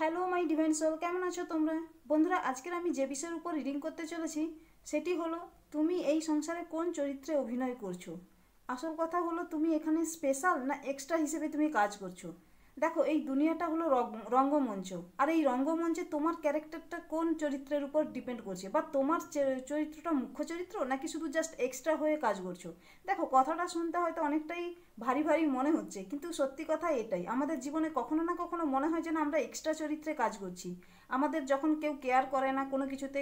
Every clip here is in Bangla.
হ্যালো মাই ডিভাইন সোল, কেমন আছো তোমরা? বন্ধুরা, আজকের আমি যে বিষয়ের উপর রিডিং করতে চলেছি সেটি হলো তুমি এই সংসারে কোন চরিত্রে অভিনয় করছো। আসল কথা হলো তুমি এখানে স্পেশাল না এক্সট্রা হিসেবে তুমি কাজ করছো। দেখো, এই দুনিয়াটা হলো রঙ্গমঞ্চ, আর এই রঙ্গমঞ্চে তোমার ক্যারেক্টারটা কোন চরিত্রের উপর ডিপেন্ড করছে, বা তোমার চরিত্রটা মুখ্য চরিত্র নাকি শুধু জাস্ট এক্সট্রা হয়ে কাজ করছো। দেখো, কথাটা শুনতে হয়তো অনেকটাই ভারী ভারী মনে হচ্ছে, কিন্তু সত্যি কথা এটাই, আমাদের জীবনে কখনো না কখনো মনে হয় যেন আমরা এক্সট্রা চরিত্রে কাজ করছি। আমাদের যখন কেউ কেয়ার করে না, কোনো কিছুতে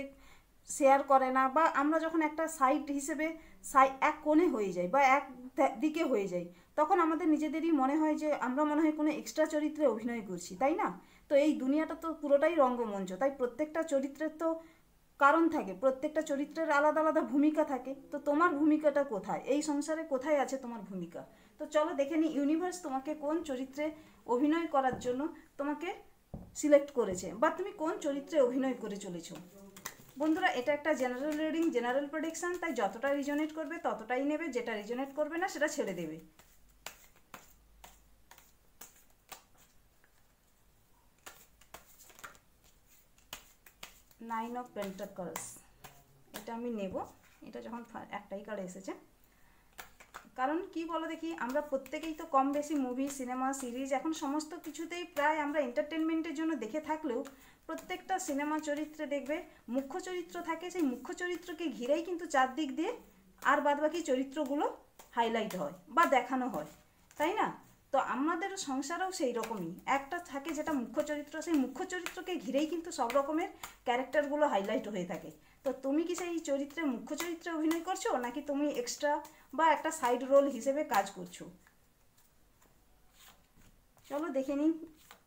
শেয়ার করে না, বা আমরা যখন একটা সাইড হিসেবে এক কোণে হয়ে যাই বা এক দিকে হয়ে যাই, তখন আমাদের নিজেদেরই মনে হয় যে আমরা মনে হয় কোনো এক্সট্রা চরিত্রে অভিনয় করছি, তাই না? তো এই দুনিয়াটা তো পুরোটাই রঙ্গমঞ্চ, তাই প্রত্যেকটা চরিত্রের তো কারণ থাকে, প্রত্যেকটা চরিত্রের আলাদা আলাদা ভূমিকা থাকে। তো তোমার ভূমিকাটা কোথায়, এই সংসারে কোথায় আছে তোমার ভূমিকা? তো চলো দেখে নিই ইউনিভার্স তোমাকে কোন চরিত্রে অভিনয় করার জন্য তোমাকে সিলেক্ট করেছে, বা তুমি কোন চরিত্রে অভিনয় করে চলেছো। বন্ধুরা, এটা একটা জেনারেল রিডিং, জেনারেল প্রেডিকশন, তাই যতটা রিজনেট করবে ততটাই নেবে, যেটা রিজনেট করবে না সেটা ছেড়ে দেবে। নাইন অফ পেন্টাকলস, এটা আমি নেব। এটা যখন একটাই কার্ড এসেছে, কারণ কি বলো দেখি, আমরা প্রত্যেকেই তো কম বেশি মুভি, সিনেমা, সিরিজ, এখন সমস্ত কিছুতেই প্রায় আমরা এন্টারটেনমেন্টের জন্য দেখে থাকলেও প্রত্যেকটা সিনেমা চরিত্রে দেখবে মুখ্য চরিত্র থাকে, সেই মুখ্য চরিত্রকে ঘিরেই কিন্তু চারদিক দিয়ে আর বাদবাকি চরিত্রগুলো হাইলাইট হয় বা দেখানো হয়, তাই না? তো আমাদের সংসারেও সেই রকমই একটা থাকে যেটা মুখ্য চরিত্র, সেই মুখ্য চরিত্রকে ঘিরেই কিন্তু সব রকমের ক্যারেক্টারগুলো হাইলাইট হয়ে থাকে। তো তুমি কি সেই চরিত্রে মুখ্য চরিত্রে অভিনয় করছো, নাকি তুমি এক্সট্রা বা একটা সাইড রোল হিসেবে কাজ করছো? চলো দেখে নিই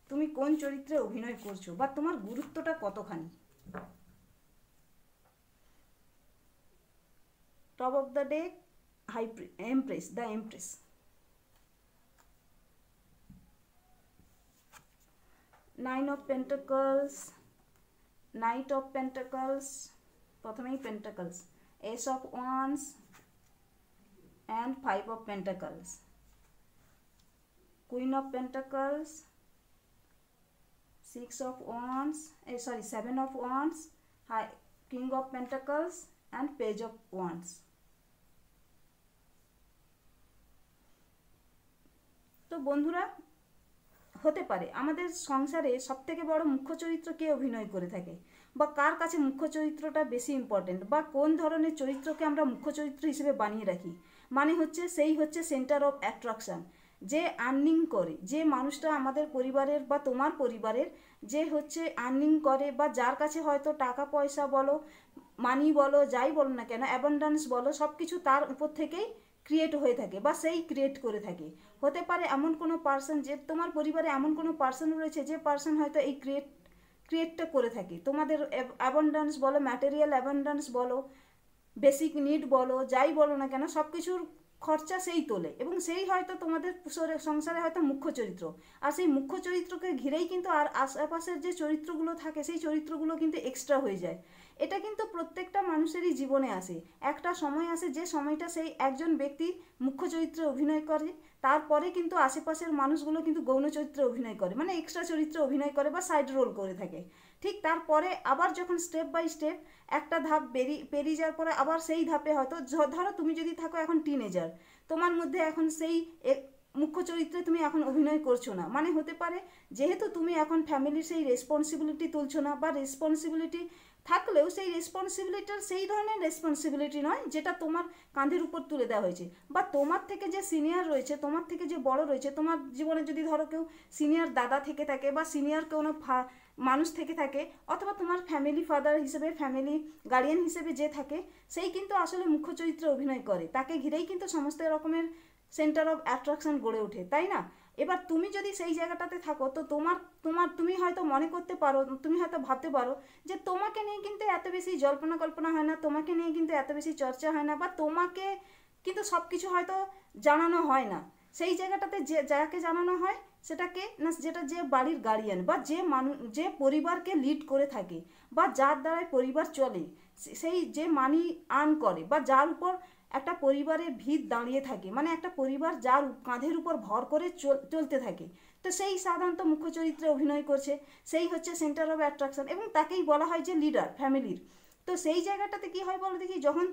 তুমি কোন চরিত্রে অভিনয় করছো বা তোমার গুরুত্বটা কতখানি। Top of the day, high empress, the empress, nine of pentacles, knight of pentacles, প্রথমেই pentacles, ace of wands and five of pentacles, queen of pentacles, six of wands, seven of wands, king of pentacles and page of wands. তো বন্ধুরা, হতে পারে আমাদের সংসারে সবথেকে বড় মুখ্য চরিত্র কে অভিনয় করে থাকে, বা কার কাছে মুখ্য চরিত্রটা বেশি ইম্পর্টেন্ট, বা কোন ধরনের চরিত্রকে আমরা মুখ্য চরিত্র হিসেবে বানিয়ে রাখি। মানে হচ্ছে সেই হচ্ছে সেন্টার অফ অ্যাট্রাকশান, যে আর্নিং করে, যে মানুষটা আমাদের পরিবারের বা তোমার পরিবারের, যে হচ্ছে আর্নিং করে, বা যার কাছে হয়তো টাকা পয়সা বলো, মানি বলো, যাই বলো না কেন, অ্যাবান্ডান্স বলো, সব কিছু তার উপর থেকেই ক্রিয়েট হয়ে থাকে বা সেই ক্রিয়েট করে থাকে। হতে পারে এমন কোনো পার্সন, যে তোমার পরিবারে এমন কোনো পার্সন রয়েছে যে পার্সন হয়তো এই ক্রিয়েটটা করে থাকে। তোমাদের অ্যাবান্ডান্স বলো, ম্যাটেরিয়াল অ্যাবান্ডান্স বলো, বেসিক নিড বলো, যাই বলো না কেন, সব কিছুর খরচা সেই তোলে, এবং সেই হয়তো তোমাদের সংসারে হয়তো মুখ্য চরিত্র। আর সেই মুখ্য চরিত্রকে ঘিরেই কিন্তু আর আশেপাশের যে চরিত্রগুলো থাকে সেই চরিত্রগুলো কিন্তু এক্সট্রা হয়ে যায়। এটা কিন্তু প্রত্যেকটা মানুষেরই জীবনে আসে, একটা সময় আসে যে সময়টা সেই একজন ব্যক্তি মুখ্য চরিত্রে অভিনয় করে, তারপরে কিন্তু আশেপাশের মানুষগুলো কিন্তু গৌণ চরিত্রে অভিনয় করে, মানে এক্সট্রা চরিত্রে অভিনয় করে বা সাইড রোল করে থাকে। ঠিক তারপরে আবার যখন স্টেপ বাই স্টেপ একটা ধাপ পেরিয়ে যাওয়ার পরে আবার সেই ধাপে হয়তো, ধরো তুমি যদি থাকো এখন টিনেজার, তোমার মধ্যে এখন সেই মুখ্য চরিত্রে তুমি এখন অভিনয় করছো না, মানে হতে পারে যেহেতু তুমি এখন ফ্যামিলির সেই রেসপন্সিবিলিটি তুলছো না, বা রেসপন্সিবিলিটি থাকলেও সেই রেসপন্সিবিলিটির সেই ধরনের রেসপন্সিবিলিটি নয় যেটা তোমার কাঁধের উপর তুলে দেওয়া হয়েছে, বা তোমার থেকে যে সিনিয়র রয়েছে, তোমার থেকে যে বড় রয়েছে, তোমার জীবনে যদি ধরো কেউ সিনিয়র দাদা থেকে থাকে, বা সিনিয়র কোনো মানুষ থেকে থাকে, অথবা তোমার ফ্যামিলি ফাদার হিসেবে, ফ্যামিলি গার্ডিয়ান হিসেবে যে থাকে, সেই কিন্তু আসলে মুখ্য চরিত্রে অভিনয় করে, তাকে ঘিরেই কিন্তু সমস্ত রকমের সেন্টার অফ অ্যাট্রাকশন গড়ে ওঠে, তাই না? এবার তুমি যদি সেই জায়গাটাতে থাকো, তো তোমার তোমার তুমি হয়তো মনে করতে পারো, তুমি হয়তো ভাবতে পারো যে তোমাকে নিয়ে কিন্তু এত বেশি জল্পনা কল্পনা হয় না, তোমাকে নিয়ে কিন্তু এত বেশি চর্চা হয় না, বা তোমাকে কিন্তু সব কিছু হয়তো জানানো হয় না। সেই জায়গাটাতে যে যাকে জানানো হয় সেটাকে না, যেটা যে বাড়ির গার্ডিয়ান, বা যে যে পরিবারকে লিড করে থাকে, বা যার দ্বারাই পরিবার চলে, সেই যে মানি আর্ন করে, বা যার উপর একটা পরিবারের ভিত দাঁড়িয়ে থাকে, মানে একটা পরিবার যার কাঁধের উপর ভর করে চলতে থাকে, তো সেই সাধারণত মুখ্য চরিত্রে অভিনয় করছে, সেই হচ্ছে সেন্টার অফ অ্যাট্রাকশন এবং তাকেই বলা হয় যে লিডার ফ্যামিলির। তো সেই জায়গাটাতে কি হয় বলো দেখি, যখন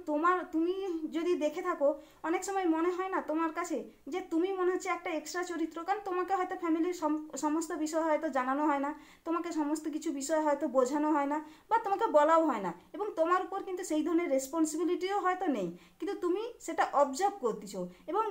তুমি যদি দেখে থাকো অনেক সময় মনে হয় না তোমার কাছে যে তুমি মনে হচ্ছে একটা এক্সট্রা চরিত্র, কারণ তোমাকে হয়তো ফ্যামিলির সমস্ত বিষয় হয়তো জানানো হয় না, তোমাকে সমস্ত কিছু বিষয় হয়তো বোঝানো হয় না বা তোমাকে বলাও হয় না, এবং তোমার উপর কিন্তু সেই ধরনের রেসপন্সিবিলিটিও হয়তো নেই, কিন্তু তুমি সেটা অবজার্ভ করতেছো এবং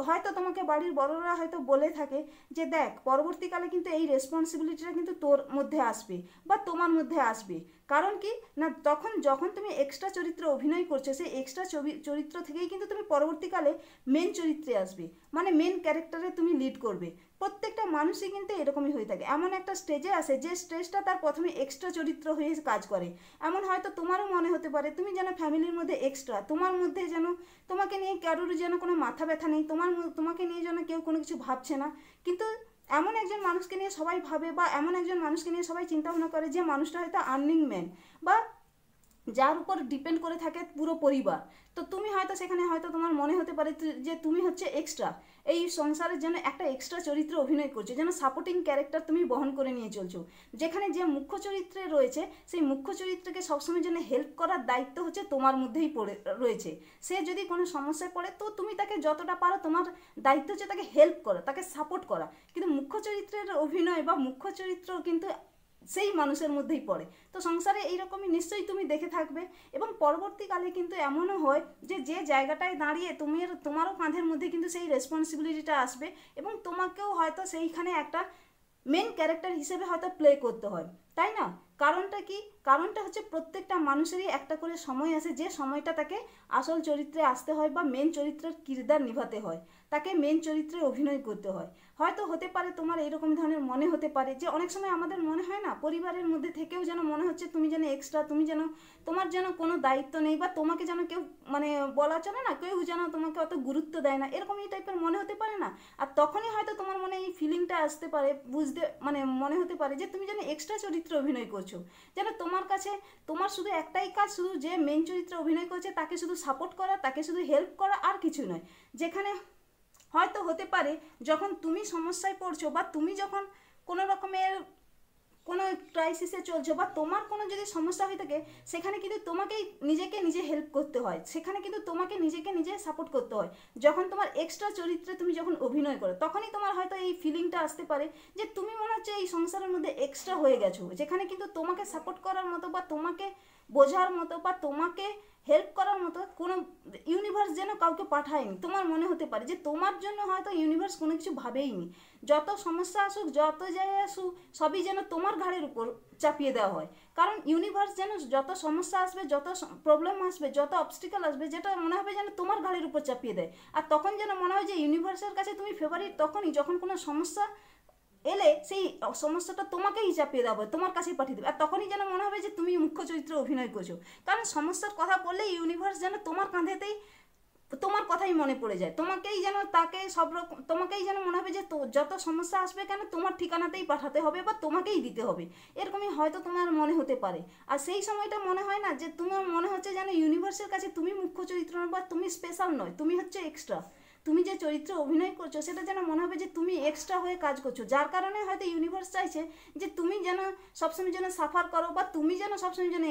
হয়তো তোমাকে বাড়ির বড়রা হয়তো বলে থাকে যে দেখ পরবর্তীকালে কিন্তু এই রেসপন্সিবিলিটিটা কিন্তু তোর মধ্যে আসবে বা তোমার মধ্যে আসবে। কারণ কি না, তখন যখন তুমি এক্সট্রা চরিত্রে অভিনয় করছো সেই এক্সট্রা চরিত্র থেকেই কিন্তু তুমি পরবর্তীকালে মেন চরিত্রে আসবে, মানে মেন ক্যারেক্টারে তুমি লিড করবে। প্রত্যেকটা মানুষই কিন্তু এরকমই হয়ে থাকে, এমন একটা স্টেজে আসে যে স্টেজটা তার প্রথমে এক্সট্রা চরিত্র হয়ে কাজ করে। এমন হয়তো তোমারও মনে হতে পারে তুমি যেন ফ্যামিলির মধ্যে এক্সট্রা, তোমার মধ্যে যেন তোমাকে নিয়ে কারোর যেন কোনো মাথা ব্যথা নেই, তোমাকে নিয়ে যেন কেউ কোনো কিছু ভাবছে না, কিন্তু এমন একজন মানুষকে নিয়ে সবাই ভাবে বা এমন একজন মানুষকে নিয়ে সবাই চিন্তা ভাবনা করে যে মানুষটা হয়তো আর্নিং ম্যান বা যার উপর ডিপেন্ড করে থাকে পুরো পরিবার। তো তুমি হয়তো সেখানে হয়তো তোমার মনে হতে পারে যে তুমি হচ্ছে এক্সট্রা, এই সংসারের জন্য একটা এক্সট্রা চরিত্র অভিনয় করছো, যেন সাপোর্টিং ক্যারেক্টার তুমি বহন করে নিয়ে চলছো, যেখানে যে মুখ্য চরিত্রে রয়েছে সেই মুখ্য চরিত্রকে সবসময় জন্য হেল্প করার দায়িত্ব হচ্ছে তোমার মধ্যেই পড়ে রয়েছে। সে যদি কোনো সমস্যায় পড়ে তো তুমি তাকে যতটা পারো তোমার দায়িত্ব হচ্ছে তাকে হেল্প করা, তাকে সাপোর্ট করা, কিন্তু মুখ্য চরিত্রের অভিনয় বা মুখ্য চরিত্র কিন্তু সেই মানুষের মধ্যেই পড়ে। তো সংসারে এইরকমই নিশ্চয়ই তুমি দেখে থাকবে, এবং পরবর্তীকালে কিন্তু এমনও হয় যে যে জায়গাটায় দাঁড়িয়ে তোমারও কাঁধের মধ্যে কিন্তু সেই রেসপন্সিবিলিটিটা আসবে এবং তোমাকেও হয়তো সেইখানে একটা মেন ক্যারেক্টার হিসেবে হয়তো প্লে করতে হয়, তাই না? কারণটা কি? কারণটা হচ্ছে প্রত্যেকটা মানুষেরই একটা করে সময় আসে যে সময়টা তাকে আসল চরিত্রে আসতে হয় বা মেন চরিত্রের কিরদার নিভাতে হয়, তাকে মেন চরিত্রে অভিনয় করতে হয়। হয়তো হতে পারে তোমার এরকম ধরনের মনে হতে পারে যে অনেক সময় আমাদের মনে হয় না পরিবারের মধ্যে থেকেও যেন মনে হচ্ছে তুমি যেন এক্সট্রা, তুমি যেন তোমার যেন কোনো দায়িত্ব নেই বা তোমাকে যেন কেউ মানে বলা চলে না, কেউ যেন তোমাকে অত গুরুত্ব দেয় না, এরকম এই টাইপের মনে হতে পারে না? আর তখনই হয়তো তোমার মনে এই ফিলিংটা আসতে পারে, বুঝতে মানে মনে হতে পারে যে তুমি যেন এক্সট্রা চরিত্রে অভিনয় করছো, যেন তোমার কাছে তোমার শুধু একটাই কাজ, শুধু যে মেন চরিত্রে অভিনয় করছে তাকে শুধু সাপোর্ট করা, তাকে শুধু হেল্প করা, আর কিছু নয়। যেখানে হয়তো হতে পারে যখন তুমি সমস্যায় পড়ছো বা তুমি যখন কোনো রকমের কোনো ক্রাইসিসে চলছো বা তোমার কোনো যদি সমস্যা হয়ে থাকে সেখানে কিন্তু তোমাকেই নিজেকে নিজে হেল্প করতে হয়, সেখানে কিন্তু তোমাকে নিজেকে নিজে সাপোর্ট করতে হয়। যখন তোমার এক্সট্রা চরিত্রে তুমি যখন অভিনয় করো তখনই তোমার হয়তো এই ফিলিংটা আসতে পারে যে তুমি মনে হচ্ছে এই সংসারের মধ্যে এক্সট্রা হয়ে গেছো, যেখানে কিন্তু তোমাকে সাপোর্ট করার মতো বা তোমাকে বোঝার মতো বা তোমাকে হেল্প করার মতো কোনো ইউনিভার্স যেন কাউকে পাঠায়নি। তোমার মনে হতে পারে যে তোমার জন্য হয়তো ইউনিভার্স কোনো কিছু ভাবেইনি, যত সমস্যা আসুক যত যাই আসুক সবই যেন তোমার ঘাড়ের উপর চাপিয়ে দেওয়া হয়। কারণ ইউনিভার্স যেন যত সমস্যা আসবে, যত প্রবলেম আসবে, যত অবস্টিকাল আসবে, যেটা মনে হবে যেন তোমার ঘাড়ের উপর চাপিয়ে দেয়। আর তখন যেন মনে হয় যে ইউনিভার্সের কাছে তুমি ফেভারিট তখনই যখন কোনো সমস্যা এলে সেই সমস্যাটা তোমাকেই চাপিয়ে দেওয়া হবে, তোমার কাছেই পাঠিয়ে দেবে, আর তখনই যেন মনে হবে যে তুমি মুখ্য চরিত্রে অভিনয় করছো। কারণ সমস্যার কথা বললে ইউনিভার্স যেন তোমার কাঁধেতেই তোমার কথাই মনে পড়ে যায়, তোমাকেই যেন তাকে সব রকম তোমাকেই যেন মনে হবে যে যত সমস্যা আসবে কেন তোমার ঠিকানাতেই পাঠাতে হবে বা তোমাকেই দিতে হবে, এরকমই হয়তো তোমার মনে হতে পারে। আর সেই সময়টা মনে হয় না যে তোমার মনে হচ্ছে যেন ইউনিভার্সের কাছে তুমি মুখ্য চরিত্র নয় বা তুমি স্পেশাল নয়, তুমি হচ্ছে এক্সট্রা। তুমি যে চরিত্রে অভিনয় করছো সেটা যেন মনে হবে যে তুমি এক্সট্রা হয়ে কাজ করছো, যার কারণে হয়তো ইউনিভার্স চাইছে যে তুমি যেন সবসময় যেন সাফার করো বা তুমি যেন সবসময় যেন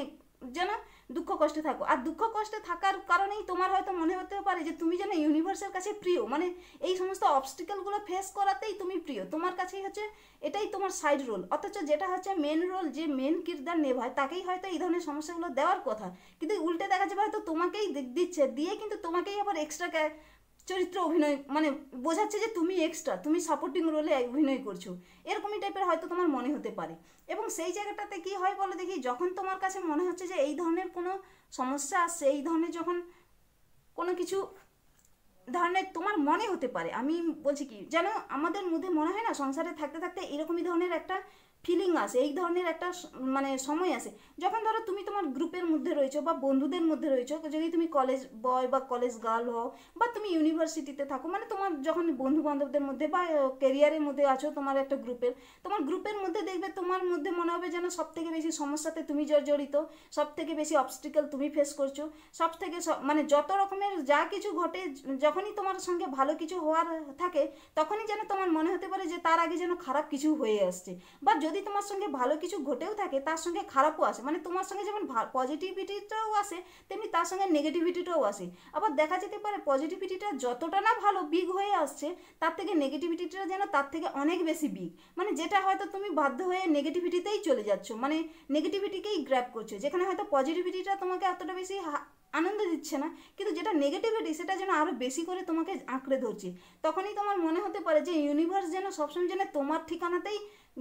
যেন দুঃখ কষ্টে থাকো। আর দুঃখ কষ্টে থাকার কারণেই তোমার হয়তো মনে হতে পারে যে তুমি যেন ইউনিভার্সের কাছে প্রিয়, মানে এই সমস্ত অবস্টিকেলগুলো ফেস করাতেই তুমি প্রিয়, তোমার কাছেই হচ্ছে এটাই তোমার সাইড রোল, অথচ যেটা হচ্ছে মেন রোল, যে মেন কিরদার নেভায় তাকেই হয়তো এই ধরনের সমস্যাগুলো দেওয়ার কথা, কিন্তু উল্টে দেখা যাবে হয়তো তোমাকেই দিচ্ছে, দিয়ে কিন্তু তোমাকেই আবার এক্সট্রা চরিত্র অভিনয় মানে বোঝাচ্ছে যে তুমি এক্সট্রা, তুমি সাপোর্টিং রোলে অভিনয় করছো, এরকমই টাইপের হয়তো তোমার মনে হতে পারে। এবং সেই জায়গাটাতে কি হয় বলো দেখি, যখন তোমার কাছে মনে হচ্ছে যে এই ধরনের কোনো সমস্যা আসছে, এই ধরনের যখন কোনো কিছু ধরনের তোমার মনে হতে পারে, আমি বলছি কি যেন আমাদের মধ্যে মনে হয় না সংসারে থাকতে থাকতে এরকমই ধরনের একটা ফিলিং আসে, এই ধরনের একটা মানে সময় আসে যখন ধরো তুমি তোমার গ্রুপের মধ্যে রয়েছো বা বন্ধুদের মধ্যে রয়েছো, যদি তুমি কলেজ বয় বা কলেজ গার্ল হও বা তুমি ইউনিভার্সিটিতে থাকো, মানে তোমার যখন বন্ধু বান্ধবদের মধ্যে বা কেরিয়ারের মধ্যে আছো তোমার একটা গ্রুপের, তোমার গ্রুপের মধ্যে দেখবে তোমার মধ্যে মনে হবে যেন সব থেকে বেশি সমস্যাতে তুমি জড়িত, সব থেকে বেশি অবস্টিকেল তুমি ফেস করছো, সব থেকে মানে যত রকমের যা কিছু ঘটে, যখনই তোমার সঙ্গে ভালো কিছু হওয়ার থাকে তখনই যেন তোমার মনে হতে পারে যে তার আগে যেন খারাপ কিছু হয়ে আসছে, বা যদি তোমার সঙ্গে ভালো কিছু ঘটেও থাকে তার সঙ্গে খারাপও আসে, মানে তোমার সঙ্গে যেমন পজিটিভিটিটাও আসে তেমনি তার সঙ্গে নেগেটিভিটিটাও আসে। আবার দেখা যেতে পারে পজিটিভিটিটা যতটা না ভালো বিগ হয়ে আসছে তার থেকে নেগেটিভিটিটা যেন তার থেকে অনেক বেশি বিগ, মানে যেটা হয়তো তুমি বাধ্য হয়ে নেগেটিভিটিতেই চলে যাচ্ছ, মানে নেগেটিভিটিকেই গ্র্যাব করছো, যেখানে হয়তো পজিটিভিটিটা তোমাকে এতটা বেশি আনন্দ দিচ্ছে না, কিন্তু যেটা নেগেটিভিটি সেটা যেন আরও বেশি করে তোমাকে আঁকড়ে ধরছে। তখনই তোমার মনে হতে পারে যে ইউনিভার্স যেন সবসময় যেন তোমার ঠিকানাতেই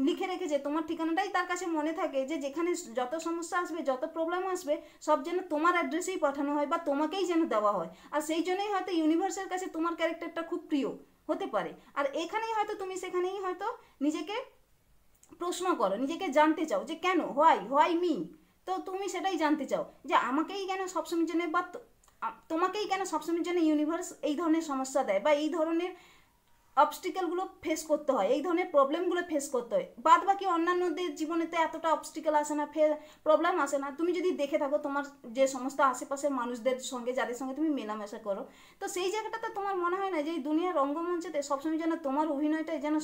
লিখে রেখেছে, তোমার ঠিকানাটাই তার কাছে মনে থাকে যে যেখানে যত সমস্যা আসবে যত প্রবলেম আসবে সব যেন তোমার অ্যাড্রেসেই পাঠানো হয় বা তোমাকেই যেন দেওয়া হয়। আর সেই জন্যই হয়তো ইউনিভার্সের কাছে তোমার ক্যারেক্টারটা খুব প্রিয় হতে পারে। আর এখানেই হয়তো তুমি সেখানেই হয়তো নিজেকে প্রশ্ন করো, নিজেকে জানতে চাও যে কেন, হোয়াই হোয়াই মি। তো তুমি সেটাই জানতে চাও যে আমাকেই কেন সবসময়ের জন্য বা তোমাকেই কেন সবসময়ের জন্য ইউনিভার্স এই ধরনের সমস্যা দেয় বা এই ধরনের অবস্টিকেলগুলো ফেস করতে হয়, এই ধরনের প্রবলেমগুলো ফেস করতে হয়। বাদ বাকি অন্যান্যদের জীবনেতে এতটা অবস্টিকেল আসে না, প্রবলেম আসে না। তুমি যদি দেখে থাকো তোমার যে সমস্ত আশেপাশের মানুষদের সঙ্গে যাদের সঙ্গে তুমি মেলামেশা করো, তো সেই জায়গাটাতে তোমার মনে হয় না যে এই দুনিয়ার রঙ্গমঞ্চেতে সবসময় যেন তোমার অভিনয়টাই যেন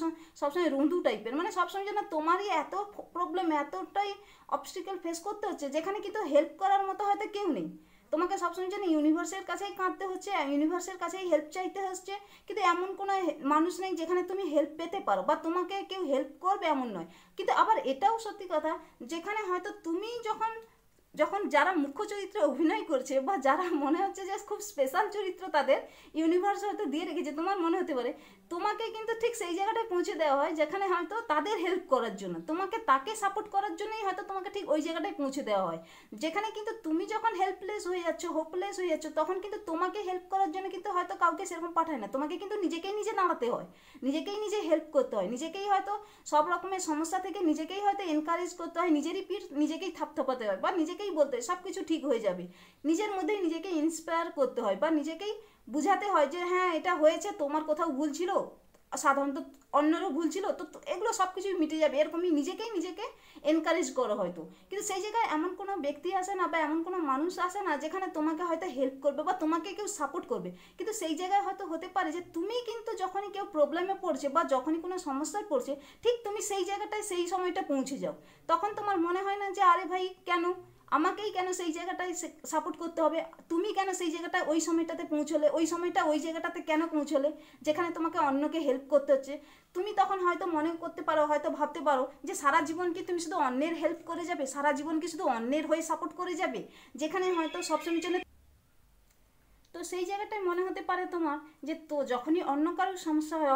সবসময় রুন্দু টাইপের, মানে সবসময় যেন তোমারই এত প্রবলেম এতটাই অবস্টিকেল ফেস করতে হচ্ছে যেখানে কিন্তু হেল্প করার মতো হয়তো কেউ নেই। তোমাকে সবসময় যেন ইউনিভার্সের কাছেই কাঁদতে হচ্ছে, ইউনিভার্সের কাছেই হেল্প চাইতে হচ্ছে, কিন্তু এমন কোনো মানুষ নেই যেখানে তুমি হেল্প পেতে পারো বা তোমাকে কেউ হেল্প করবে এমন নয়। কিন্তু আবার এটাও সত্যি কথা, যেখানে হয়তো তুমি যখন যখন যারা মুখ্য চরিত্রে অভিনয় করছে বা যারা মনে হচ্ছে যে খুব স্পেশাল চরিত্র তাদের ইউনিভার্স হয়তো দিয়ে রেখেছে, তোমার মনে হতে পারে তোমাকে কিন্তু ঠিক সেই জায়গাটায় পৌঁছে দেওয়া হয় যেখানে হয়তো তাদের হেল্প করার জন্য, তোমাকে তাকে সাপোর্ট করার জন্যই হয়তো তোমাকে ঠিক ওই জায়গাটায় পৌঁছে দেওয়া হয়, যেখানে কিন্তু তুমি যখন হেল্পলেস হয়ে যাচ্ছ, হোপলেস হয়ে যাচ্ছ, তখন কিন্তু তোমাকে হেল্প করার জন্য কিন্তু হয়তো কাউকে সেরকম পাঠায় না, তোমাকে কিন্তু নিজেকেই নিজে নাড়াতে হয়, নিজেকেই নিজে হেল্প করতে হয়, নিজেকেই হয়তো সব রকমের সমস্যা থেকে নিজেকেই হয়তো এনকারেজ করতে হয়, নিজেরই পিঠ নিজেকেই থাপথাপাতে হয় বা নিজেকেই বলতে হয় সব কিছু ঠিক হয়ে যাবে, নিজের মধ্যেই নিজেকে ইন্সপায়ার করতে হয় বা নিজেকেই বুঝাতে হয় যে হ্যাঁ এটা হয়েছে, তোমার কোথাও ভুল ছিল, সাধারণত অন্যরও ভুল ছিল, তো এগুলো সব কিছুই মিটে যাবে, এরকমই নিজেকেই নিজেকে এনকারেজ করো হয়তো। কিন্তু সেই জায়গায় এমন কোনো ব্যক্তি আসে না বা এমন কোনো মানুষ আসে না যেখানে তোমাকে হয়তো হেল্প করবে বা তোমাকে কেউ সাপোর্ট করবে, কিন্তু সেই জায়গায় হয়তো হতে পারে যে তুমি কিন্তু যখনই কেউ প্রবলেমে পড়ছে বা যখনই কোনো সমস্যায় পড়ছে ঠিক তুমি সেই জায়গাটায় সেই সময়টা পৌঁছে যাও, তখন তোমার মনে হয় না যে আরে ভাই কেন আমাকেই কেন সেই জায়গাটায় সাপোর্ট করতে হবে, তুমি কেন সেই জায়গাটায় ওই সময়টাতে পৌঁছলে, ওই সময়টা ওই জায়গাটাতে কেন পৌঁছলে যেখানে তোমাকে অন্যকে হেল্প করতে হচ্ছে। তুমি তখন হয়তো মনে করতে পারো, হয়তো ভাবতে পারো যে সারা জীবন কি তুমি শুধু অন্যের হেল্প করে যাবে, সারা জীবন কি শুধু অন্যের হয়ে সাপোর্ট করে যাবে, যেখানে হয়তো সবসময়ের জন্য। তো সেই জায়গাটায় মনে হতে পারে তোমার যে তো যখনই অন্য কারোর সমস্যা হয়,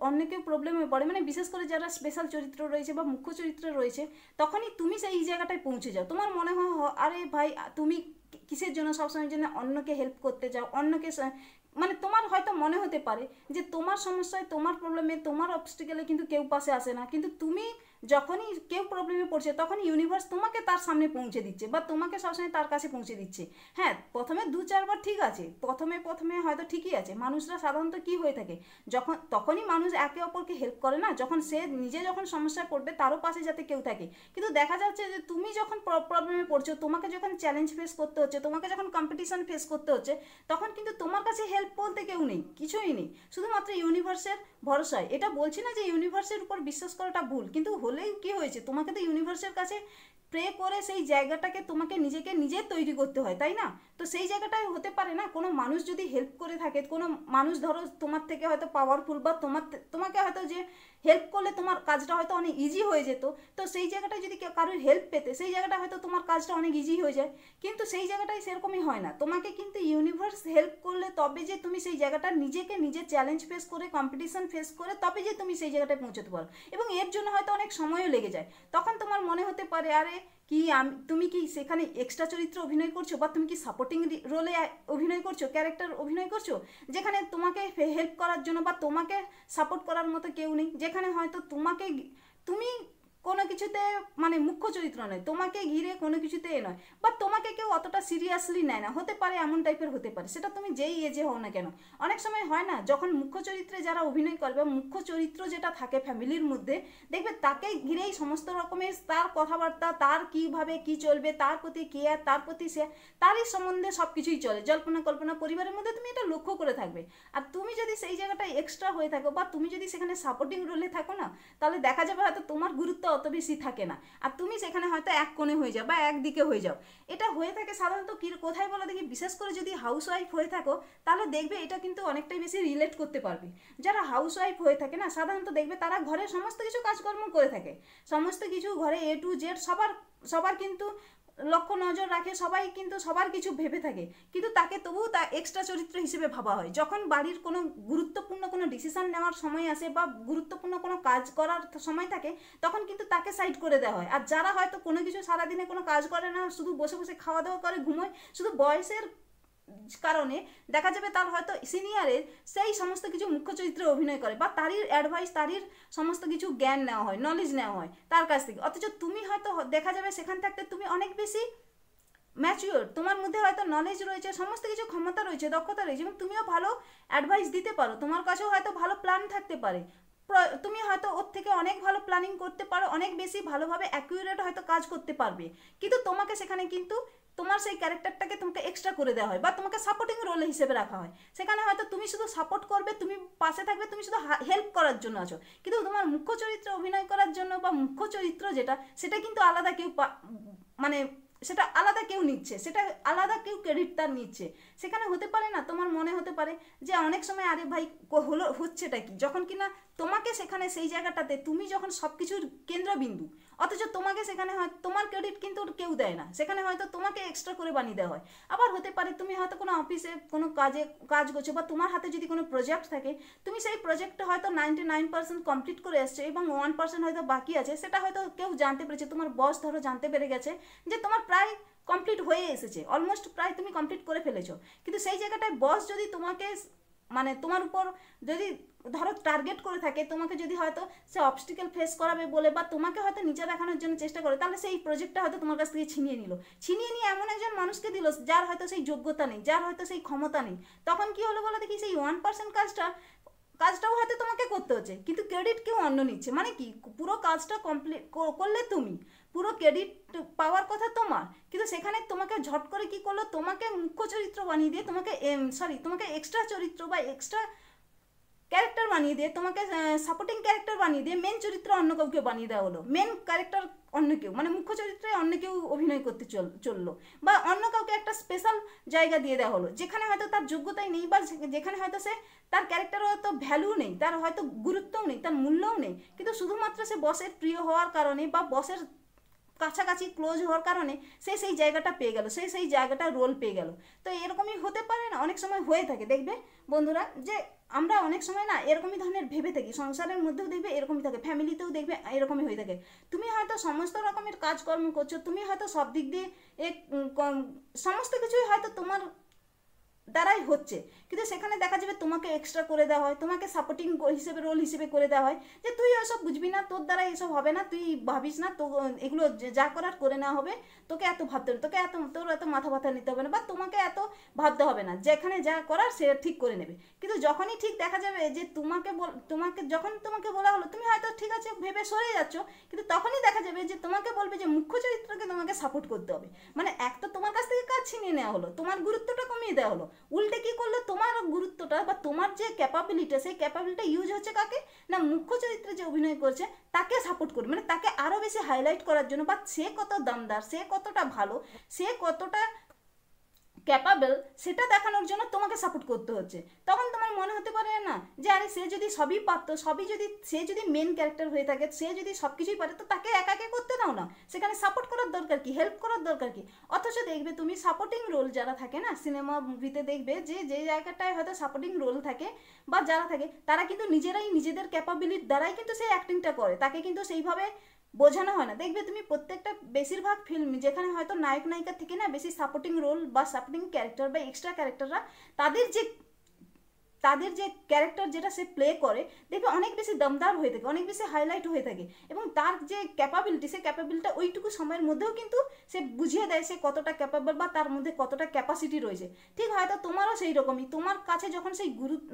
অন্য কেউ প্রবলেমে পড়ে, মানে বিশেষ করে যারা স্পেশাল চরিত্র রয়েছে বা মুখ্য চরিত্র রয়েছে, তখনই তুমি সেই জায়গাটায় পৌঁছে যাও, তোমার মনে হয় আরে ভাই তুমি কিসের জন্য সবসময়ের জন্য অন্যকে হেল্প করতে যাও, অন্যকে মানে তোমার হয়তো মনে হতে পারে যে তোমার সমস্যায়, তোমার প্রবলেমে, তোমার অবস্টিকেলে কিন্তু কেউ পাশে আসে না, কিন্তু তুমি যখনই কেউ প্রবলেমে পড়ছে তখন ইউনিভার্স তোমাকে তার সামনে পৌঁছে দিচ্ছে বা তোমাকে সবসময় তার কাছে পৌঁছে দিচ্ছে। হ্যাঁ প্রথমে 2-4 বার ঠিক আছে, প্রথমে প্রথমে হয়তো ঠিকই আছে, মানুষরা সাধারণত কি হয়ে থাকে যখন তখনই মানুষ একে অপরকে হেল্প করে না, যখন সে নিজে যখন সমস্যায় পড়বে তারও পাশে যাতে কেউ থাকে, কিন্তু দেখা যাচ্ছে যে তুমি যখন প্রবলেমে পড়ছো, তোমাকে যখন চ্যালেঞ্জ ফেস করতে হচ্ছে, তোমাকে যখন কম্পিটিশন ফেস করতে হচ্ছে, তখন কিন্তু তোমার কাছে হেল্প বলতে কেউ নেই, কিছুই নেই, শুধুমাত্র ইউনিভার্সের ভরসায়। এটা বলছি না যে ইউনিভার্সের উপর বিশ্বাস করাটা ভুল, কিন্তু হলেই কি হয়েছে, তোমাকে তো ইউনিভার্সের কাছে প্রে করে সেই জায়গাটাকে তোমাকে নিজেকে নিজে তৈরি করতে হয়, তাই না? তো সেই জায়গাটায় হতে পারে না কোনো মানুষ যদি হেল্প করে থাকে, কোনো মানুষ ধরো তোমার থেকে হয়তো পাওয়ারফুল বা তোমাকে হয়তো যে হেল্প করলে তোমার কাজটা হয়তো অনেক ইজি হয়ে যেত, তো সেই জায়গাটায় যদি কারোর হেল্প পেতে সেই জায়গাটা হয়তো তোমার কাজটা অনেক ইজি হয়ে যায়, কিন্তু সেই জায়গাটায় সেরকমই হয় না, তোমাকে কিন্তু ইউনিভার্স হেল্প করলে তবে যে তুমি সেই জায়গাটা নিজেকে নিজে চ্যালেঞ্জ ফেস করে, কম্পিটিশন ফেস করে তবে যে তুমি সেই জায়গাটায় পৌঁছতে পারো, এবং এর জন্য হয়তো অনেক সময়ও লেগে যায়। তখন তোমার মনে হতে পারে আরে কি তুমি কি সেখানে এক্সট্রা চরিত্র অভিনয় করছো বা তুমি কি সাপোর্টিং রোলে অভিনয় করছো, ক্যারেক্টার অভিনয় করছো, যেখানে তোমাকে হেল্প করার জন্য বা তোমাকে সাপোর্ট করার মতো কেউ নেই, যেখানে হয়তো তুমি কোনো কিছুতে মানে মুখ্য চরিত্র নয়, তোমাকে ঘিরে কোনো কিছুতে নয়, বা তোমাকে কেউ অতটা সিরিয়াসলি নেয় না, হতে পারে এমন টাইপের হতে পারে, সেটা তুমি যেই এজে হও না কেন। অনেক সময় হয় না, যখন মুখ্য চরিত্রে যারা অভিনয় করবে, মুখ্য চরিত্র যেটা থাকে ফ্যামিলির মধ্যে, দেখবে তাকে ঘিরেই সমস্ত রকমের তার কথাবার্তা, তার কীভাবে কি চলবে, তার প্রতি কেয়ার, তার প্রতি সে, তারই সম্বন্ধে সব কিছুই চলে, জল্পনা কল্পনা পরিবারের মধ্যে তুমি এটা লক্ষ্য করে থাকবে। আর তুমি যদি সেই জায়গাটায় এক্সট্রা হয়ে থাকো, বা তুমি যদি সেখানে সাপোর্টিং রোলে থাকো না, তাহলে দেখা যাবে হয়তো তোমার গুরুত্ব অত বেশি থাকে না, আর তুমি সেখানে হয়তো এক কোণে হয়ে যাও বা একদিকে হয়ে যাও। এটা হয়ে থাকে সাধারণত কি কোথায় বলো দেখি, বিশেষ করে যদি হাউস ওয়াইফ হয়ে থাকো, তাহলে দেখবে এটা কিন্তু অনেকটাই বেশি রিলেট করতে পারবে। যারা হাউস ওয়াইফ হয়ে থাকে না, সাধারণত দেখবে তারা ঘরের সমস্ত কিছু কাজকর্ম করে থাকে, সমস্ত কিছু ঘরে A to Z সবার কিন্তু লক্ষ্য নজর রাখে, সবাই কিন্তু সবার কিছু ভেবে থাকে, কিন্তু তাকে তবুও তা এক্সট্রা চরিত্র হিসেবে ভাবা হয়। যখন বাড়ির কোনো গুরুত্বপূর্ণ কোনো ডিসিশন নেওয়ার সময় আসে বা গুরুত্বপূর্ণ কোনো কাজ করার সময় থাকে, তখন কিন্তু তাকে সাইড করে দেওয়া হয়। আর যারা হয়তো কোনো কিছু সারাদিনে কোনো কাজ করে না, শুধু বসে বসে খাওয়া দাওয়া করে ঘুমোয়, শুধু বয়সের কারণে দেখা যাবে তার হয়তো সিনিয়রের সেই সমস্ত কিছু মুখ্য চরিত্রে অভিনয় করে, বা তারই অ্যাডভাইস, তারই সমস্ত কিছু জ্ঞান নেওয়া হয়, নলেজ নেওয়া হয় তার কাছ থেকে। অথচ তুমি হয়তো দেখা যাবে সেখান থাকতে তুমি অনেক বেশি ম্যাচিওর, তোমার মধ্যে হয়তো নলেজ রয়েছে, সমস্ত কিছু ক্ষমতা রয়েছে, দক্ষতা রয়েছে, এবং তুমিও ভালো অ্যাডভাইস দিতে পারো, তোমার কাছেও হয়তো ভালো প্ল্যান থাকতে পারে, তুমি হয়তো ওর থেকে অনেক ভালো প্ল্যানিং করতে পারো, অনেক বেশি ভালোভাবে অ্যাকুরেট হয়তো কাজ করতে পারবে, কিন্তু তোমাকে সেখানে কিন্তু তোমার সেই ক্যারেক্টারটাকে তোমাকে এক্সট্রা করে দেওয়া হয়, বা তোমাকে সাপোর্টিং রোল হিসেবে রাখা হয়। সেখানে হয়তো তুমি শুধু সাপোর্ট করবে, তুমি পাশে থাকবে, তুমি শুধু হেল্প করার জন্য আছো, কিন্তু তোমার মুখ্য চরিত্রে অভিনয় করার জন্য বা মুখ্য চরিত্র যেটা, সেটা কিন্তু আলাদা কেউ মানে সেটা আলাদা কেউ নিচ্ছে, সেটা আলাদা কেউ ক্রেডিট তার নিচ্ছে। সেখানে হতে পারে না, তোমার মনে হতে পারে যে অনেক সময় আরে ভাই হচ্ছেটা কি, যখন কিনা তোমাকে সেখানে সেই জায়গাটাতে তুমি যখন সব কিছুর কেন্দ্রবিন্দু, অথচ তোমাকে সেখানে হয় তোমার ক্রেডিট কিন্তু কেউ দেয় না, সেখানে হয়তো তোমাকে এক্সট্রা করে বানিয়ে দেওয়া হয়। আবার হতে পারে তুমি হয়তো কোনো অফিসে কোনো কাজ করছো, বা তোমার হাতে যদি কোনো প্রজেক্ট থাকে, তুমি সেই প্রজেক্টটা হয়তো 99% কমপ্লিট করে এসছো এবং 1% হয়তো বাকি আছে, সেটা হয়তো কেউ জানতে পেরেছে, তোমার বস ধরো জানতে পেরে গেছে যে তোমার প্রায় কমপ্লিট হয়ে এসেছে, অলমোস্ট প্রায় তুমি কমপ্লিট করে ফেলেছো, কিন্তু সেই জায়গাটায় বস যদি তোমাকে মানে তোমার উপর যদি ধরো টার্গেট করে থাকে, তোমাকে যদি হয়তো সে অবস্টিকেল ফেস করাবে বলে, বা তোমাকে হয়তো নিচে দেখানোর জন্য চেষ্টা করে, তাহলে সেই প্রজেক্টটা হয়তো তোমার কাছ থেকে ছিনিয়ে নিয়ে এমন একজন মানুষকে দিল যার হয়তো সেই যোগ্যতা নেই, যার হয়তো সেই ক্ষমতা নেই। তখন কি হলো বলো দেখি, সেই 1% কাজটাও হয়তো তোমাকে করতে হচ্ছে, কিন্তু ক্রেডিট কেউ অন্য নিচ্ছে। মানে কি, পুরো কাজটা কমপ্লিট করলে তুমি, পুরো ক্রেডিট পাওয়ার কথা তোমার, কিন্তু সেখানে তোমাকে ঝট করে কি করলো, তোমাকে মুখ্য চরিত্র বানিয়ে দিয়ে তোমাকে এক্সট্রা চরিত্র বা এক্সট্রা ক্যারেক্টার বানিয়ে দিয়ে, তোমাকে সাপোর্টিং ক্যারেক্টার বানিয়ে দিয়ে মেন চরিত্র অন্য কাউকে বানিয়ে দেওয়া হলো, মেন ক্যারেক্টার অন্য কেউ, মানে মুখ্য চরিত্রে অন্য কেউ অভিনয় করতে চললো, বা অন্য কাউকে একটা স্পেশাল জায়গা দিয়ে দেওয়া হলো, যেখানে হয়তো তার যোগ্যতাই নেই, বা যেখানে হয়তো সে তার ক্যারেক্টার হয়তো ভ্যালু নেই, তার হয়তো গুরুত্বও নেই, তার মূল্যও নেই, কিন্তু শুধুমাত্র সে বসের প্রিয় হওয়ার কারণে বা বসের কাছাকাছি ক্লোজ হওয়ার কারণে সে সেই জায়গাটা পেয়ে গেল, সে সেই জায়গাটা রোল পেয়ে গেল। তো এরকমই হতে পারে না, অনেক সময় হয়ে থাকে দেখবে বন্ধুরা, যে আমরা অনেক সময় না এরকমই ধরনের ভেবে থাকি, সংসারের মধ্যেও দেখবে এরকমই থাকে, ফ্যামিলিতেও দেখবে এরকমই হয়ে থাকে। তুমি হয়তো সমস্ত রকমের কাজকর্ম করছো, তুমি হয়তো সব দিক দিয়ে সমস্ত কিছুই হয়তো তোমার দ্বারাই হচ্ছে, কিন্তু সেখানে দেখা যাবে তোমাকে এক্সট্রা করে দেওয়া হয়, তোমাকে সাপোর্টিং হিসেবে রোল হিসেবে করে দেওয়া হয়, যে তুই এসব বুঝবি না, তোর দ্বারা এসব হবে না, তুই ভাবিস না, তো এগুলো যা করার করে নেওয়া হবে, তোকে এত ভাবতে হবে, তোর এত মাথা ব্যথা নিতে হবে না, বা তোমাকে এত ভাবতে হবে না, যেখানে যা করার সে ঠিক করে নেবে। কিন্তু যখনই ঠিক দেখা যাবে যে যখন তোমাকে বলা হলো, তুমি হয়তো ঠিক আছে ভেবে সরে যাচ্ছ, কিন্তু তখনই দেখা যাবে যে তোমাকে বলবে যে মুখ্য চরিত্রকে তোমাকে সাপোর্ট করতে হবে, মানে এক তো তোমার কাছ থেকে কাজ ছিনিয়ে নেওয়া হলো, তোমার গুরুত্বটা কমিয়ে দেওয়া হলো, উল্টে কি করলো, তোমার গুরুত্বটা বা তোমার যে ক্যাপাবিলিটি, সেই ক্যাপাবিলিটি ইউজ হচ্ছে কাকে না, মুখ্য চরিত্রে যে অভিনয় করছে তাকে সাপোর্ট করবে, মানে তাকে আরো বেশি হাইলাইট করার জন্য, বা সে কত দমদার, সে কতটা ভালো, সে কতটা ক্যাপাবল, সেটা দেখানোর জন্য তোমাকে সাপোর্ট করতে হচ্ছে। তখন তোমার মনে হতে পারে না যে আরে সে যদি সবই পারতো, সে যদি মেন ক্যারেক্টার হয়ে থাকে, সে যদি সব কিছুই পারে, তো তাকে একাকে করতে দাও না, সেখানে সাপোর্ট করার দরকার কি, হেল্প করার দরকার কি। অথচ দেখবে তুমি সাপোর্টিং রোল যারা থাকে না সিনেমা মুভিতে, দেখবে যে জায়গাটায় হয়তো সাপোর্টিং রোল থাকে বা যারা থাকে, তারা কিন্তু নিজেরাই নিজেদের ক্যাপাবিলিটির দ্বারাই কিন্তু সেই অ্যাক্টিংটা করে, তাকে কিন্তু সেইভাবে বোঝানো হয় না। দেখবে তুমি প্রত্যেকটা বেশিরভাগ ফিল্ম যেখানে হয়তো নায়ক নায়িকা থেকে না বেশি সাপোর্টিং রোল বা সাপোর্টিং ক্যারেক্টার বা এক্সট্রা ক্যারেক্টাররা তাদের যে তাদের যে ক্যারেক্টার যেটা সে প্লে করে দেখবে অনেক বেশি দমদার হয়ে থাকে, অনেক বেশি হাইলাইট হয়ে থাকে, এবং তার যে ক্যাপাবিলিটি, সে ক্যাপাবিলিটিটা ওইটুকু সময়ের মধ্যেও কিন্তু সে বুঝিয়ে দেয় সে কতটা ক্যাপাবল বা তার মধ্যে কতটা ক্যাপাসিটি রয়েছে। ঠিক হয়তো তোমারও সেই রকমই, তোমার কাছে যখন সেই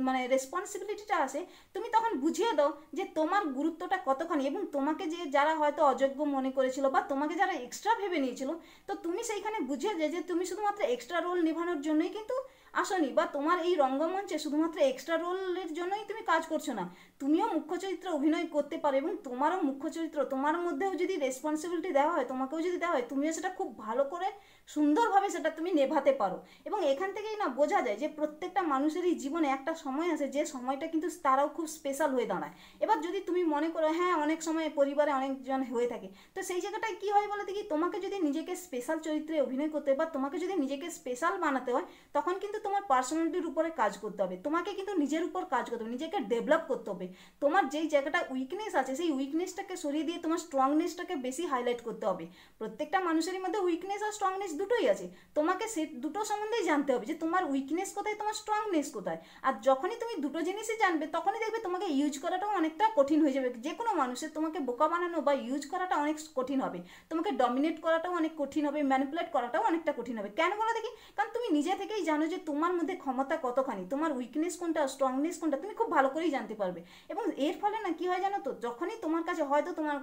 মানে রেসপন্সিবিলিটিটা আসে, তুমি তখন বুঝিয়ে দাও যে তোমার গুরুত্বটা কতখানি, এবং তোমাকে যে যারা হয়তো অযোগ্য মনে করেছিল বা তোমাকে যারা এক্সট্রা ভেবে নিয়েছিল, তো তুমি সেইখানে বুঝিয়ে দেয় যে তুমি শুধুমাত্র এক্সট্রা রোল নিভানোর জন্যই কিন্তু আসনি, বা তোমার এই রঙ্গমঞ্চে শুধুমাত্র এক্সট্রা রোলের জন্যই তুমি কাজ করছো না, তুমিও মুখ্য চরিত্রে অভিনয় করতে পারো, এবং তোমারও মুখ্য চরিত্র, তোমার মধ্যেও যদি রেসপন্সিবিলিটি দেওয়া হয়, তোমাকেও যদি দেওয়া হয়, তুমিও সেটা খুব ভালো করে সুন্দরভাবে সেটা তুমি নেভাতে পারো। এবং এখান থেকেই না বোঝা যায় যে প্রত্যেকটা মানুষেরই জীবনে একটা সময় আছে যে সময়টা কিন্তু তারাও খুব স্পেশাল হয়ে দাঁড়ায়। এবার যদি তুমি মনে করো হ্যাঁ অনেক সময় পরিবারে অনেকজন হয়ে থাকে, তো সেই জায়গাটায় কী হয় বলে দেখি, তোমাকে যদি নিজেকে স্পেশাল চরিত্রে অভিনয় করতে হয় বা তোমাকে যদি নিজেকে স্পেশাল বানাতে হয়, তখন কিন্তু তোমার পার্সোনালিটির উপরে কাজ করতে হবে, তোমাকে কিন্তু নিজের উপর কাজ করতে হবে, নিজেকে ডেভেলপ করতে হবে। তোমার যেই জায়গাটা উইকনেস আছে সেই উইকনেসটাকে সরিয়ে দিয়ে তোমার স্ট্রংনেসটাকে বেশি হাইলাইট করতে হবে। প্রত্যেকটা মানুষেরই মধ্যে উইকনেস আর স্ট্রংনেস দুটোই আছে, তোমাকে সে দুটো সম্বন্ধেই জানতে হবে যে তোমার উইকনেস কোথায়, তোমার স্ট্রংনেস কোথায়। আর যখনই তুমি দুটো জিনিসই জানবে, তখনই দেখবে তোমাকে ইউজ করাটাও অনেকটা কঠিন হয়ে যাবে। যে কোনো মানুষের তোমাকে বোকা বানানো বা ইউজ করাটা অনেক কঠিন হবে, তোমাকে ডমিনেট করাটাও অনেক কঠিন হবে, ম্যানিপুলেট করাটাও অনেকটা কঠিন হবে। কেন বলো দেখি? কারণ তুমি নিজে থেকেই জানো যে তোমার মধ্যে ক্ষমতা কতখানি, তোমার উইকনেস কোনটা, স্ট্রংনেস কোনটা, তুমি খুব ভালো করেই জানতে পারবে। এবং এর ফলে না কি হয় জানো তো, যখনই তোমার কাছে হয়তো তোমার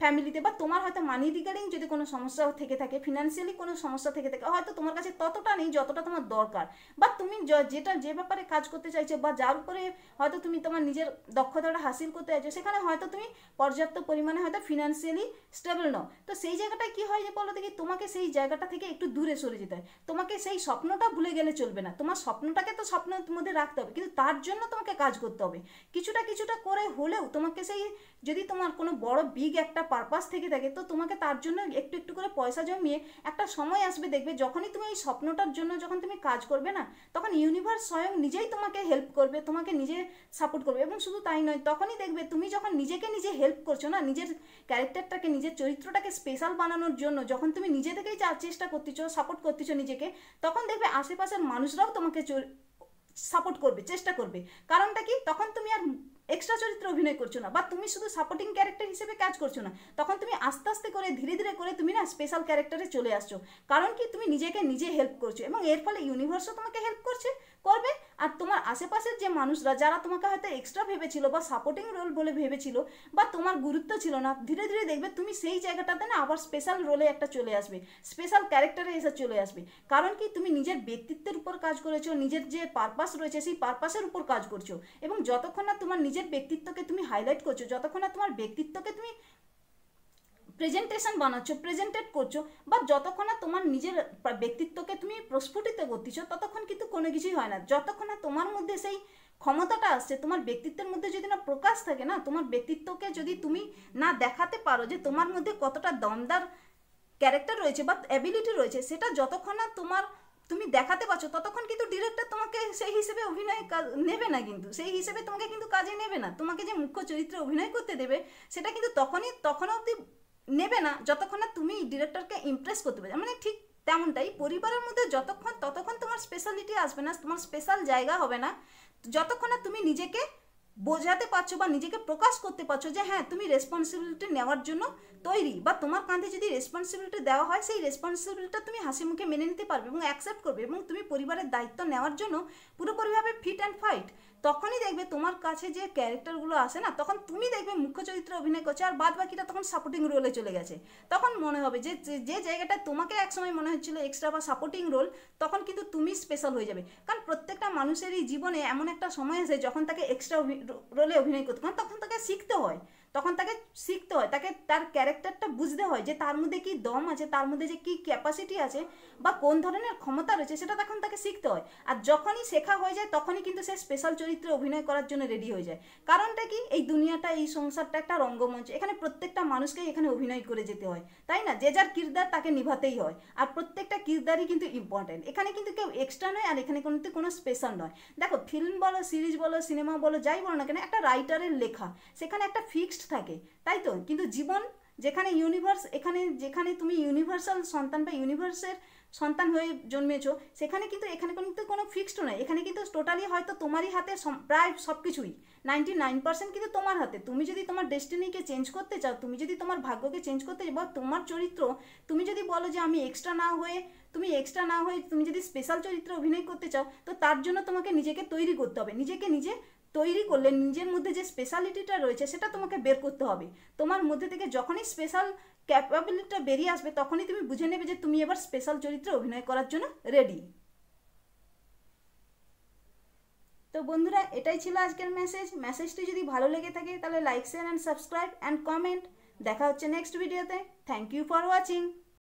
ফ্যামিলিতে বা তোমার হয়তো মানি রিগার্ডিং যদি কোনো সমস্যা থেকে থাকে, ফিনান্সিয়ালি কোনো সমস্যা থেকে থাকে, হয়তো তোমার কাছে ততটা নেই যতটা তোমার দরকার, বা তুমি যেটা যে ব্যাপারে কাজ করতে চাইছো বা যার উপরে হয়তো তুমি তোমার নিজের দক্ষতাটা হাসিল করতে চাইছো, সেখানে হয়তো তুমি পর্যাপ্ত পরিমাণে হয়তো ফিনান্সিয়ালি স্টেবল নও। তো সেই জায়গাটায় কি হয় যে বলো দেখি, তোমাকে সেই জায়গাটা থেকে একটু দূরে সরে যেতে হয়। তোমাকে সেই স্বপ্নটা ভুলে গেলে চলবে না, তোমার স্বপ্নটাকে তো স্বপ্নের মধ্যে রাখতে হবে, কিন্তু তার জন্য তোমাকে কাজ করতে হবে কিছুটা কিছুটা করে হলেও। তোমাকে সেই যদি তোমার কোনো বড় বিগ একটা পারপাস থেকে থাকে, তো তোমাকে তার জন্য একটু একটু করে পয়সা জমিয়ে একটা সময় আসবে, দেখবে যখনই তুমি এই স্বপ্নটার জন্য যখন তুমি কাজ করবে না, তখন ইউনিভার্স স্বয়ং নিজেই তোমাকে হেল্প করবে, তোমাকে নিজে সাপোর্ট করবে। এবং শুধু তাই নয়, তখনই দেখবে তুমি যখন নিজেকে নিজে হেল্প করছো না, নিজের ক্যারেক্টারটাকে, নিজের চরিত্রটাকে স্পেশাল বানানোর জন্য যখন তুমি নিজে থেকেই চেষ্টা করতেছো, সাপোর্ট করতেছো নিজেকে, তখন দেখবে আশেপাশের মানুষরাও তোমাকে সাপোর্ট করবে, চেষ্টা করবে। কারণটা কি, তখন তুমি আর এক্সট্রা চরিত্রে অভিনয় করছো না, বা তুমি শুধু সাপোর্টিং ক্যারেক্টার হিসেবে কাজ করছো না, তখন তুমি আস্তে আস্তে করে ধীরে ধীরে করে তুমি না স্পেশাল ক্যারেক্টারে চলে আসছো। কারণ কি, তুমি নিজেকে নিজে হেল্প করছো, এবং এর ফলে ইউনিভার্সও তোমাকে হেল্প করবে। আর তোমার আশেপাশের যে মানুষরা যারা তোমাকে হয়তো এক্সট্রা ভেবেছিল বা সাপোর্টিং রোল বলে ভেবেছিল বা তোমার গুরুত্ব ছিল না, ধীরে ধীরে দেখবে তুমি সেই জায়গাটাতে না আবার স্পেশাল রোলে একটা চলে আসবে, স্পেশাল ক্যারেক্টারে এসে চলে আসবে। কারণ কি, তুমি নিজের ব্যক্তিত্বের উপর কাজ করেছো, নিজের যে পারপাস রয়েছে সেই পারপাসের উপর কাজ করছো। এবং যতক্ষণ না তোমার নিজের ব্যক্তিত্বকে তুমি হাইলাইট করছো, যতক্ষণ না তোমার ব্যক্তিত্বকে তুমি প্রেজেন্টেশন বানাচ্ছ, প্রেজেন্টেড করছো, বা যতক্ষণ না তোমার নিজের ব্যক্তিত্বকে তুমি প্রস্ফুটিত করতেছো, ততক্ষণ কিন্তু কোনো কিছুই হয় না। যতক্ষণ না তোমার মধ্যে সেই ক্ষমতাটা আসছে, তোমার ব্যক্তিত্বের মধ্যে যদি না প্রকাশ থাকে না, তোমার ব্যক্তিত্বকে যদি তুমি না দেখাতে পারো যে তোমার মধ্যে কতটা দমদার ক্যারেক্টার রয়েছে বা অ্যাবিলিটি রয়েছে, সেটা যতক্ষণ না তুমি দেখাতে পারছো, ততক্ষণ কিন্তু ডিরেক্টর তোমাকে সেই হিসেবে অভিনয় নেবে না, কিন্তু সেই হিসেবে তোমাকে কিন্তু কাজে নেবে না। তোমাকে যে মুখ্য চরিত্রে অভিনয় করতে দেবে, সেটা কিন্তু তখন অবধি নেবে না যতক্ষণ না তুমি ডিরেক্টরকে ইমপ্রেস করতে পারবে। মানে ঠিক তেমনটাই পরিবারের মধ্যে ততক্ষণ তোমার স্পেশালিটি আসবে না, তোমার স্পেশাল জায়গা হবে না, যতক্ষণ না তুমি নিজেকে বোঝাতে পারছো বা নিজেকে প্রকাশ করতে পারছো যে হ্যাঁ তুমি রেসপন্সিবিলিটি নেওয়ার জন্য তৈরি, বা তোমার কাঁধে যদি রেসপন্সিবিলিটি দেওয়া হয়, সেই রেসপন্সিবিলিটিটা তুমি হাসি মুখে মেনে নিতে পারবে এবং অ্যাকসেপ্ট করবে, এবং তুমি পরিবারের দায়িত্ব নেওয়ার জন্য পুরোপুরিভাবে ফিট অ্যান্ড ফাইট। তখনই দেখবে তোমার কাছে যে ক্যারেক্টারগুলো আসে না, তখন তুমি দেখবে মুখ্য চরিত্রে অভিনয় করছে আর বাদ বাকিটা তখন সাপোর্টিং রোলে চলে গেছে। তখন মনে হবে যে যে জায়গাটা তোমাকে একসময় মনে হচ্ছিল এক্সট্রা বা সাপোর্টিং রোল, তখন কিন্তু তুমি স্পেশাল হয়ে যাবে। কারণ প্রত্যেকটা মানুষেরই জীবনে এমন একটা সময় আসে যখন তাকে এক্সট্রা রোলে অভিনয় করতে, কারণ তখন তাকে শিখতে হয়, তাকে তার ক্যারেক্টারটা বুঝতে হয় যে তার মধ্যে কি দম আছে, তার মধ্যে যে কি ক্যাপাসিটি আছে বা কোন ধরনের ক্ষমতা রয়েছে, সেটা তখন তাকে শিখতে হয়। আর যখনই শেখা হয়ে যায়, তখনই কিন্তু সে স্পেশাল চরিত্রে অভিনয় করার জন্য রেডি হয়ে যায়। কারণটা কি, এই দুনিয়াটা, এই সংসারটা একটা রঙ্গমঞ্চ, এখানে প্রত্যেকটা মানুষকেই এখানে অভিনয় করে যেতে হয়, তাই না? যে যার কিরদার তাকে নিভাতেই হয়, আর প্রত্যেকটা কিরদারই কিন্তু ইম্পর্টেন্ট। এখানে কিন্তু কেউ এক্সট্রা নয়, আর এখানে কিন্তু কোনো স্পেশাল নয়। দেখো, ফিল্ম বলো, সিরিজ বলো, সিনেমা বলো, যাই বলো না কেন, একটা রাইটারের লেখা, সেখানে একটা ফিক্সড থাকে, তাই তো? কিন্তু যেখানে ইউনিভার্স, যেখানে তুমি ইউনিভার্সাল সন্তান বা ইউনিভার্সের সন্তান হয়ে জন্মেছো, সেখানে কিন্তু এখানে কিন্তু কোনো ফিক্সড নয়, এখানে কিন্তু টোটালি হয়তো তোমারই হাতে প্রায় সব কিছুই 99% কিন্তু তোমার হাতে। তুমি যদি তোমার ডেস্টিনিকে চেঞ্জ করতে চাও, তুমি যদি তোমার ভাগ্যকে চেঞ্জ করতে চাও, বা তোমার চরিত্র, তুমি যদি বলো যে আমি এক্সট্রা না হয়ে তুমি যদি স্পেশাল চরিত্রে অভিনয় করতে চাও, তো তার জন্য তোমাকে নিজেকে তৈরি করতে হবে। নিজেকে নিজে তৈরি করলে নিজের মধ্যে যে স্পেশালিটিটা রয়েছে সেটা তোমাকে বের করতে হবে। তোমার মধ্যে থেকে যখনই স্পেশাল ক্যাপাবিলিটিটা বেরিয়ে আসবে, তখনই তুমি বুঝে নেবে যে তুমি এবার স্পেশাল চরিত্রে অভিনয় করার জন্য রেডি। তো বন্ধুরা, এটাই ছিল আজকের মেসেজটি যদি ভালো লেগে থাকে তাহলে like, share and subscribe and comment. দেখা হচ্ছে নেক্সট ভিডিওতে। Thank you for watching.